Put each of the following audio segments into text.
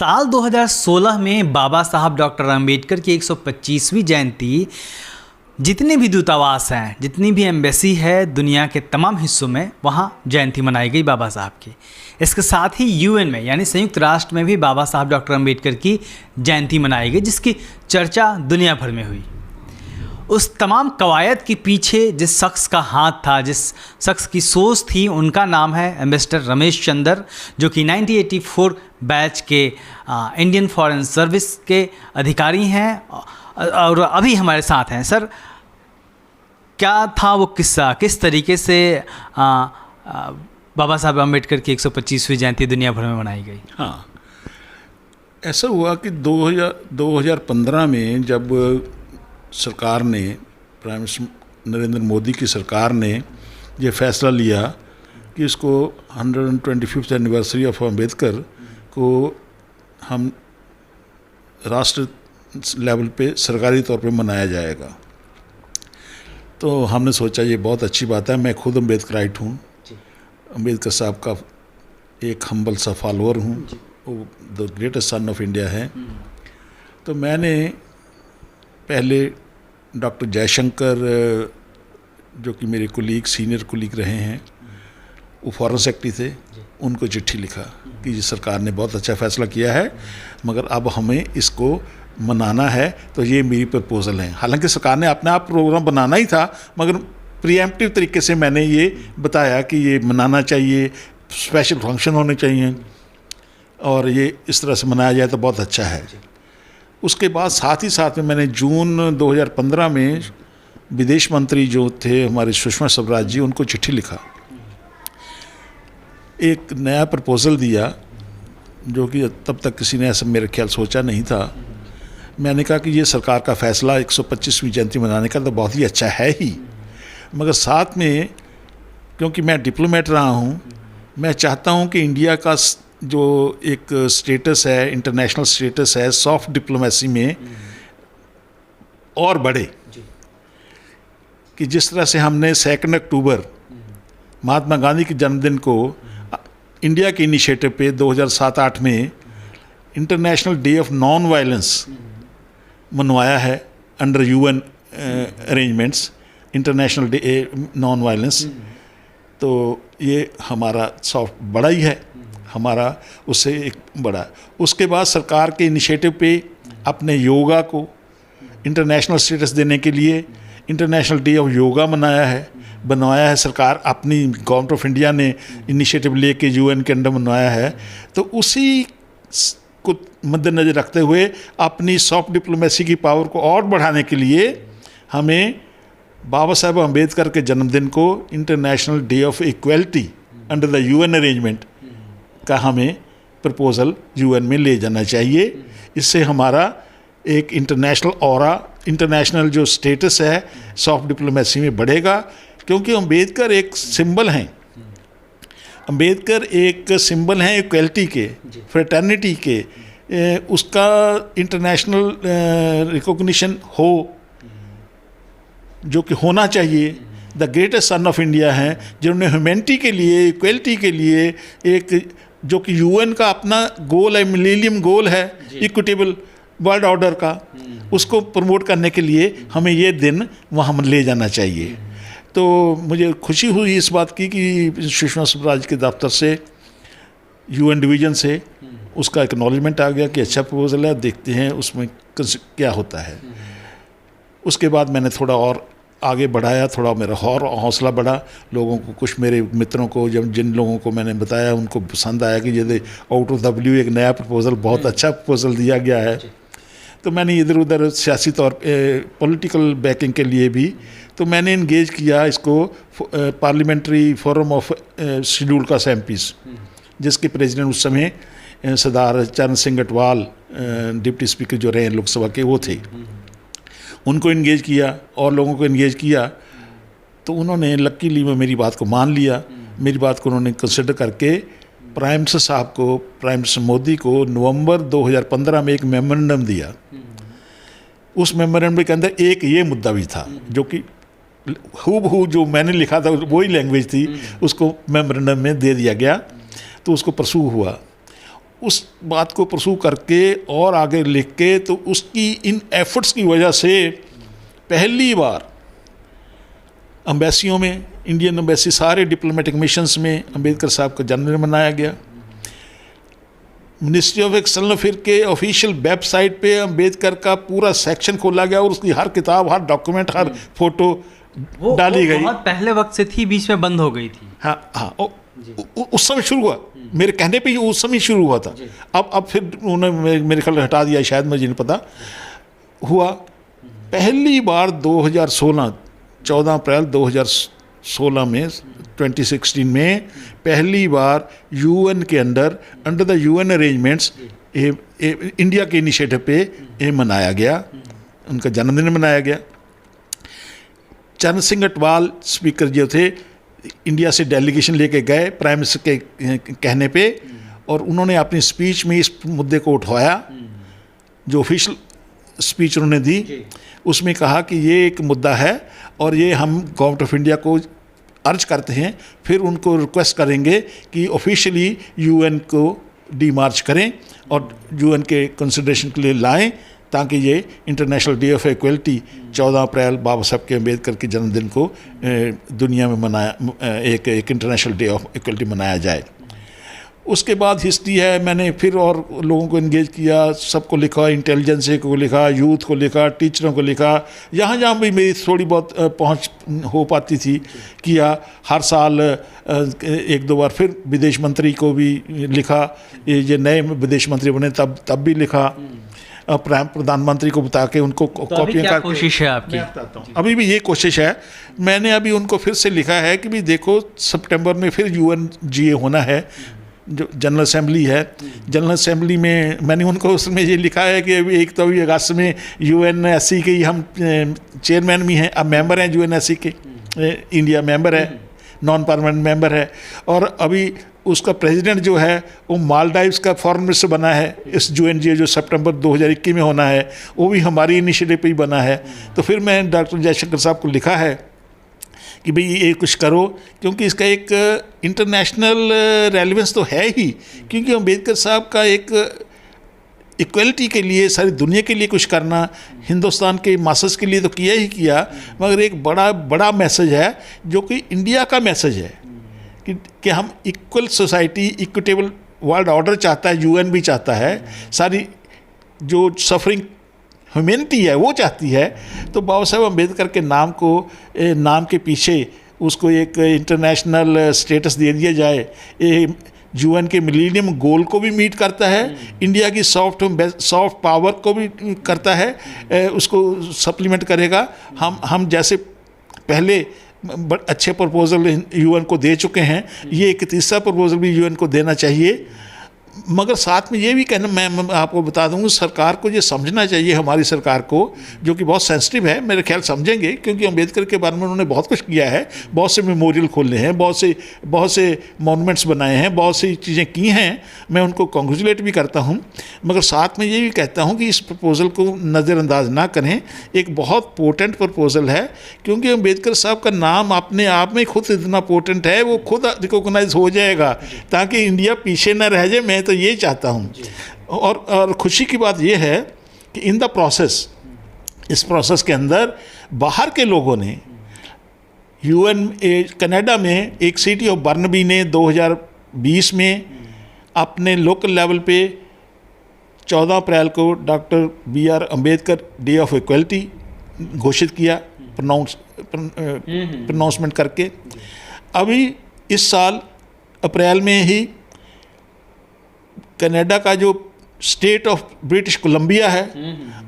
साल 2016 में बाबा साहब डॉक्टर अंबेडकर की 125वीं जयंती जितने भी दूतावास हैं, जितनी भी एम्बेसी है दुनिया के तमाम हिस्सों में, वहाँ जयंती मनाई गई बाबा साहब की। इसके साथ ही यूएन में यानी संयुक्त राष्ट्र में भी बाबा साहब डॉक्टर अंबेडकर की जयंती मनाई गई, जिसकी चर्चा दुनिया भर में हुई। उस तमाम कवायद के पीछे जिस शख्स का हाथ था, जिस शख्स की सोच थी, उनका नाम है एम्बेसडर रमेश चंद्र, जो कि 1984 बैच के इंडियन फॉरेन सर्विस के अधिकारी हैं और अभी हमारे साथ हैं। सर, क्या था वो किस्सा, किस तरीके से बाबा साहब अम्बेडकर की 125वीं जयंती दुनिया भर में मनाई गई? हाँ, ऐसा हुआ कि 2015 में जब सरकार ने, प्राइम मिनिस्टर नरेंद्र मोदी की सरकार ने ये फैसला लिया कि इसको 125th एनिवर्सरी ऑफ अम्बेडकर को हम राष्ट्र लेवल पे सरकारी तौर पे मनाया जाएगा, तो हमने सोचा ये बहुत अच्छी बात है। मैं खुद अम्बेडकराइट हूँ, अम्बेडकर साहब का एक हम्बल सा फॉलोअर हूँ, वो the greatest son of India है। तो मैंने पहले डॉक्टर जयशंकर, जो कि मेरे कुलीग, सीनियर कुलीग रहे हैं, वो फॉरेन सेक्रेटरी थे, उनको चिट्ठी लिखा कि ये सरकार ने बहुत अच्छा फैसला किया है, मगर अब हमें इसको मनाना है, तो ये मेरी प्रपोज़ल है। हालांकि सरकार ने अपने आप प्रोग्राम बनाना ही था, मगर प्रीएम्प्टिव तरीके से मैंने ये बताया कि ये मनाना चाहिए, स्पेशल फंक्शन होने चाहिए और ये इस तरह से मनाया जाए तो बहुत अच्छा है। उसके बाद साथ ही साथ में मैंने जून 2015 में विदेश मंत्री जो थे हमारे सुषमा स्वराज जी, उनको चिट्ठी लिखा, एक नया प्रपोज़ल दिया जो कि तब तक किसी ने ऐसा मेरे ख्याल सोचा नहीं था। मैंने कहा कि ये सरकार का फ़ैसला 125वीं जयंती मनाने का तो बहुत ही अच्छा है ही, मगर साथ में क्योंकि मैं डिप्लोमेट रहा हूँ, मैं चाहता हूँ कि इंडिया का जो एक स्टेटस है, इंटरनेशनल स्टेटस है, सॉफ्ट डिप्लोमेसी में और बढ़े। कि जिस तरह से हमने 2 अक्टूबर महात्मा गांधी के जन्मदिन को इंडिया के इनिशिएटिव पे 2007-8 में international day of non violence मनवाया है under UN arrangements, international day non violence, तो ये हमारा सॉफ्ट बड़ा ही है, हमारा उससे एक बड़ा। उसके बाद सरकार के इनिशिएटिव पे अपने योगा को इंटरनेशनल स्टेटस देने के लिए इंटरनेशनल डे ऑफ योगा बनवाया है सरकार, अपनी गवर्नमेंट ऑफ इंडिया ने इनिशिएटिव लेके यूएन के अंडर बनवाया है। तो उसी को मद्देनज़र रखते हुए अपनी सॉफ्ट डिप्लोमेसी की पावर को और बढ़ाने के लिए हमें बाबा साहब अम्बेडकर के जन्मदिन को international day of equality under the UN arrangement का हमें प्रपोज़ल यूएन में ले जाना चाहिए। इससे हमारा एक इंटरनेशनल ऑरा, इंटरनेशनल जो स्टेटस है सॉफ्ट डिप्लोमेसी में बढ़ेगा, क्योंकि अम्बेडकर एक सिंबल हैं, अम्बेडकर एक सिंबल हैं इक्वलिटी के, फ्रेटर्निटी के, उसका इंटरनेशनल रिकॉग्निशन हो, जो कि होना चाहिए। The greatest son of India हैं, जिन्होंने ह्यूमैनिटी के लिए, इक्वलिटी के लिए एक, जो कि यूएन का अपना गोल है, मिलेनियम गोल है इक्विटेबल वर्ल्ड ऑर्डर का, उसको प्रमोट करने के लिए हमें ये दिन वहाँ ले जाना चाहिए। तो मुझे खुशी हुई इस बात की कि सुषमा स्वराज के दफ्तर से, यूएन डिवीज़न से उसका एक्नॉलेजमेंट आ गया कि अच्छा प्रपोजल है, देखते हैं उसमें क्या होता है। उसके बाद मैंने थोड़ा और आगे बढ़ाया, थोड़ा मेरा और हौसला बढ़ा, लोगों को, कुछ मेरे मित्रों को, जब जिन लोगों को मैंने बताया उनको पसंद आया कि ये आउट ऑफ द ब्लू एक नया प्रपोजल, बहुत अच्छा प्रपोजल दिया गया है। तो मैंने इधर उधर सियासी तौर पॉलिटिकल बैकिंग के लिए भी तो मैंने इंगेज किया इसको parliamentary forum of schedule caste MPs, जिसके प्रेसिडेंट उस समय सरदार चरण सिंह गटवाल डिप्टी स्पीकर जो रहे लोकसभा के, वो थे। उनको इंगेज किया और लोगों को इंगेज किया, तो उन्होंने लकीली में मेरी बात को मान लिया। मेरी बात को उन्होंने कंसिडर करके प्राइम मिनिस्टर साहब को, प्राइम मिनिस्टर मोदी को नवंबर 2015 में एक मेमोरेंडम दिया। उस मेमोरेंडम के अंदर एक ये मुद्दा भी था, जो कि हूबहू जो मैंने लिखा था वही लैंग्वेज थी, उसको मेमोरेंडम में दे दिया गया, तो उसको परसू हुआ। उस बात को परसू करके और आगे लिख के, तो उसकी इन एफर्ट्स की वजह से पहली बार एम्बेसियों में, इंडियन एम्बेसी, सारे डिप्लोमेटिक मिशंस में अंबेडकर साहब का जन्मदिन मनाया गया। मिनिस्ट्री ऑफ एक्सटर्नल अफेयर के ऑफिशियल वेबसाइट पे अंबेडकर का पूरा सेक्शन खोला गया और उसकी हर किताब, हर डॉक्यूमेंट, हर फोटो डाली गई। बहुत पहले वक्त से थी, बीच में बंद हो गई थी। हाँ, उस समय शुरू हुआ, मेरे कहने पे ही उस समय शुरू हुआ था। अब फिर उन्होंने मेरे ख्याल हटा दिया, शायद मुझे नहीं पता। हुआ पहली बार 2016, 14 अप्रैल 2016 में, 2016 में पहली बार यूएन के under the UN arrangements India के इनिशिएटिव पे ये मनाया गया, उनका जन्मदिन मनाया गया। चरण सिंह अटवाल स्पीकर जो थे, इंडिया से डेलीगेशन लेके गए प्राइम मिनिस्टर के कहने पे, और उन्होंने अपनी स्पीच में इस मुद्दे को उठाया। जो ऑफिशियल स्पीच उन्होंने दी उसमें कहा कि ये एक मुद्दा है और ये हम गवर्नमेंट ऑफ इंडिया को अर्ज करते हैं, फिर उनको रिक्वेस्ट करेंगे कि ऑफिशियली यूएन को डीमार्च करें और यूएन के कंसिडरेशन के लिए लाएं, ताकि ये इंटरनेशनल डे ऑफ इक्वलिटी 14 अप्रैल बाबा साहब के अम्बेडकर के जन्मदिन को दुनिया में मनाया, एक इंटरनेशनल डे ऑफ इक्वलिटी मनाया जाए। उसके बाद हिस्ट्री है, मैंने फिर और लोगों को एंगेज किया, सबको लिखा, इंटेलिजेंस को लिखा, यूथ को लिखा, टीचरों को लिखा, जहाँ जहाँ भी मेरी थोड़ी बहुत पहुँच हो पाती थी किया। हर साल एक दो बार फिर विदेश मंत्री को भी लिखा, ये नए विदेश मंत्री बने तब भी लिखा, प्रधानमंत्री को बता के उनको कॉपियाँ करके। कोशिश है आपकी? मैं बताता हूँ, अभी भी ये कोशिश है। मैंने अभी उनको फिर से लिखा है कि भी देखो, सितंबर में फिर UNGA होना है, जो जनरल असेंबली है। जनरल असेंबली में मैंने उनको उसमें ये लिखा है कि अभी एक तो अभी अगस्त में UNSC के ही हम चेयरमैन भी हैं, अब मेंबर हैं UNSC के, इंडिया मेंबर है, नॉन परमानेंट मेंबर है, और अभी उसका प्रेसिडेंट जो है वो मालदीव्स का फॉरेन मिनिस्टर बना है। इस UNGA जो सितंबर 2021 में होना है, वो भी हमारी इनिशिएटिव पे ही बना है। तो फिर मैं डॉक्टर जयशंकर साहब को लिखा है कि भाई ये कुछ करो, क्योंकि इसका एक इंटरनेशनल रेलेवेंस तो है ही, क्योंकि अम्बेडकर साहब का एक इक्वलिटी के लिए, सारी दुनिया के लिए कुछ करना, हिंदुस्तान के मासस के लिए तो किया ही किया, मगर एक बड़ा मैसेज है जो कि इंडिया का मैसेज है कि हम equal society, equitable world order चाहता है, UN भी चाहता है, सारी जो सफरिंग ह्यूमैनिटी है वो चाहती है। तो बाबा साहब अम्बेडकर के नाम के पीछे उसको एक इंटरनेशनल स्टेटस दे दिया जाए। UN के मिलेनियम गोल को भी मीट करता है, इंडिया की सॉफ्ट पावर को भी करता है, उसको सप्लीमेंट करेगा। हम जैसे पहले अच्छे प्रपोजल UN को दे चुके हैं, ये एक तीसरा प्रपोजल भी UN को देना चाहिए। मगर साथ में ये भी कहना, मैं आपको बता दूँ, सरकार को ये समझना चाहिए, हमारी सरकार को, जो कि बहुत सेंसिटिव है, मेरे ख्याल समझेंगे, क्योंकि अम्बेडकर के बारे में उन्होंने बहुत कुछ किया है, बहुत से मेमोरियल खोले हैं, बहुत से मॉन्यूमेंट्स बनाए हैं, बहुत सी चीज़ें की हैं, मैं उनको कॉन्ग्रेचुलेट भी करता हूँ। मगर साथ में ये भी कहता हूँ कि इस प्रपोज़ल को नज़रअंदाज ना करें, एक बहुत पोटेंट प्रपोज़ल है, क्योंकि अम्बेडकर साहब का नाम अपने आप में खुद इतना पोटेंट है, वो खुद रिकॉग्नाइज हो जाएगा, ताकि इंडिया पीछे न रह जाए। मैं तो ये चाहता हूँ। और खुशी की बात यह है कि इन द प्रोसेस, इस प्रोसेस के अंदर बाहर के लोगों ने, कनाडा में एक सिटी ऑफ बर्नबी ने 2020 में अपने लोकल लेवल पे 14 अप्रैल को doctor BR Ambedkar day of equality घोषित किया, प्रोनाउंसमेंट करके। अभी इस साल अप्रैल में ही कनाडा का जो स्टेट ऑफ ब्रिटिश कोलंबिया है,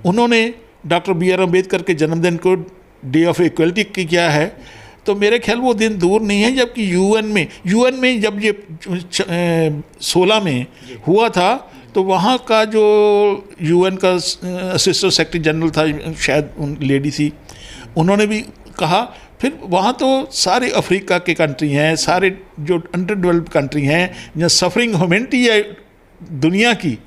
उन्होंने डॉक्टर BR अम्बेडकर के जन्मदिन को डे ऑफ इक्वलिटी किया है। तो मेरे ख्याल वो दिन दूर नहीं है जबकि UN में जब ये 16 में हुआ था, तो वहाँ का जो UN का असिस्टेंट सेक्रेटरी जनरल था, शायद लेडी थी, उन्होंने भी कहा। फिर वहाँ तो सारे अफ्रीका के कंट्री हैं, सारे जो अंडर डेवलप्ड कंट्री हैं, जहाँ सफरिंग ह्यूमैनिटी है दुनिया की,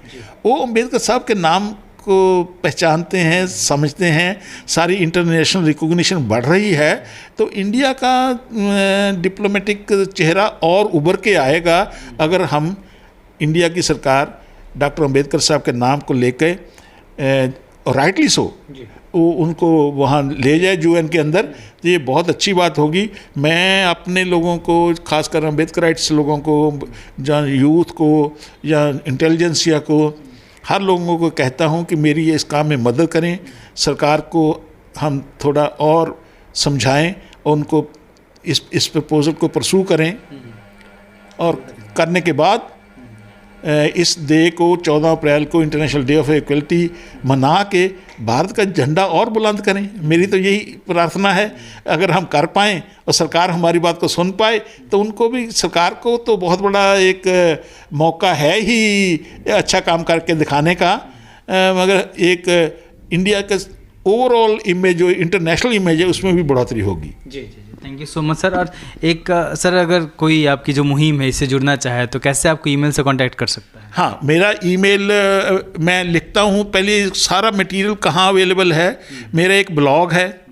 वो अम्बेडकर साहब के नाम को पहचानते हैं, समझते हैं, सारी इंटरनेशनल रिकॉग्निशन बढ़ रही है। तो इंडिया का डिप्लोमेटिक चेहरा और उभर के आएगा अगर हम, इंडिया की सरकार डॉक्टर अंबेडकर साहब के नाम को लेके और राइटली सो वो उनको वहाँ ले जाए यूएन के अंदर, तो ये बहुत अच्छी बात होगी। मैं अपने लोगों को, खासकर अम्बेडकराइट्स लोगों को, या यूथ को या इंटेलिजेंसिया को, हर लोगों को कहता हूँ कि मेरी ये इस काम में मदद करें। सरकार को हम थोड़ा और समझाएं और उनको इस प्रपोजल को परसू करें, और करने के बाद इस डे को 14 अप्रैल को इंटरनेशनल डे ऑफ इक्वलिटी मना के भारत का झंडा और बुलंद करें। मेरी तो यही प्रार्थना है। अगर हम कर पाएँ और सरकार हमारी बात को सुन पाए तो उनको भी, सरकार को तो बहुत बड़ा एक मौका है ही अच्छा काम करके दिखाने का, मगर एक इंडिया का ओवरऑल इमेज, जो इंटरनेशनल इमेज है, उसमें भी बढ़ोतरी होगी। जी जी, thank you so much sir. और एक सर, अगर कोई आपकी जो मुहिम है इससे जुड़ना चाहे तो कैसे आपको ईमेल से कांटेक्ट कर सकता है? हाँ, मेरा ईमेल मैं लिखता हूँ। पहले सारा मटेरियल कहाँ अवेलेबल है, मेरा एक ब्लॉग है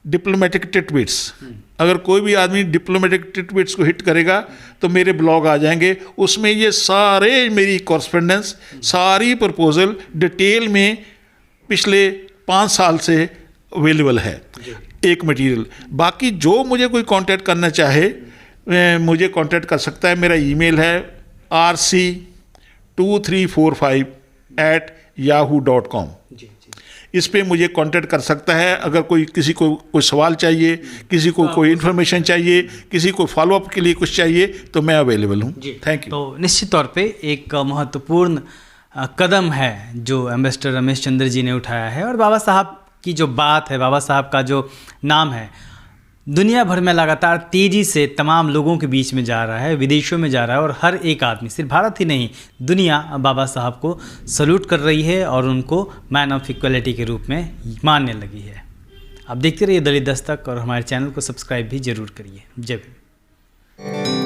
डिप्लोमेटिक टिटबिट्स। अगर कोई भी आदमी डिप्लोमेटिक टिटबिट्स को हिट करेगा तो मेरे ब्लॉग आ जाएंगे। उसमें ये सारे मेरी कॉरस्पेंडेंस, सारी प्रपोजल डिटेल में पिछले 5 साल से अवेलेबल है, एक मटेरियल। बाकी जो मुझे कोई कांटेक्ट करना चाहे मुझे कांटेक्ट कर सकता है। मेरा ईमेल है rc2345@yahoo.com। इस पे मुझे कांटेक्ट कर सकता है। अगर किसी को कोई सवाल चाहिए, किसी को कोई इन्फॉर्मेशन चाहिए, किसी को फॉलोअप के लिए कुछ चाहिए, तो मैं अवेलेबल हूँ। Thank you. तो निश्चित तौर पे एक महत्वपूर्ण कदम है जो एम्बेसडर रमेश चंद्र जी ने उठाया है, और बाबा साहब की जो बात है, बाबा साहब का जो नाम है, दुनिया भर में लगातार तेज़ी से तमाम लोगों के बीच में जा रहा है, विदेशों में जा रहा है, और हर एक आदमी, सिर्फ भारत ही नहीं, दुनिया बाबा साहब को सल्यूट कर रही है और उनको मैन ऑफ इक्वलिटी के रूप में मानने लगी है। आप देखते रहिए दलित दस्तक, और हमारे चैनल को सब्सक्राइब भी जरूर करिए। जय हिंद।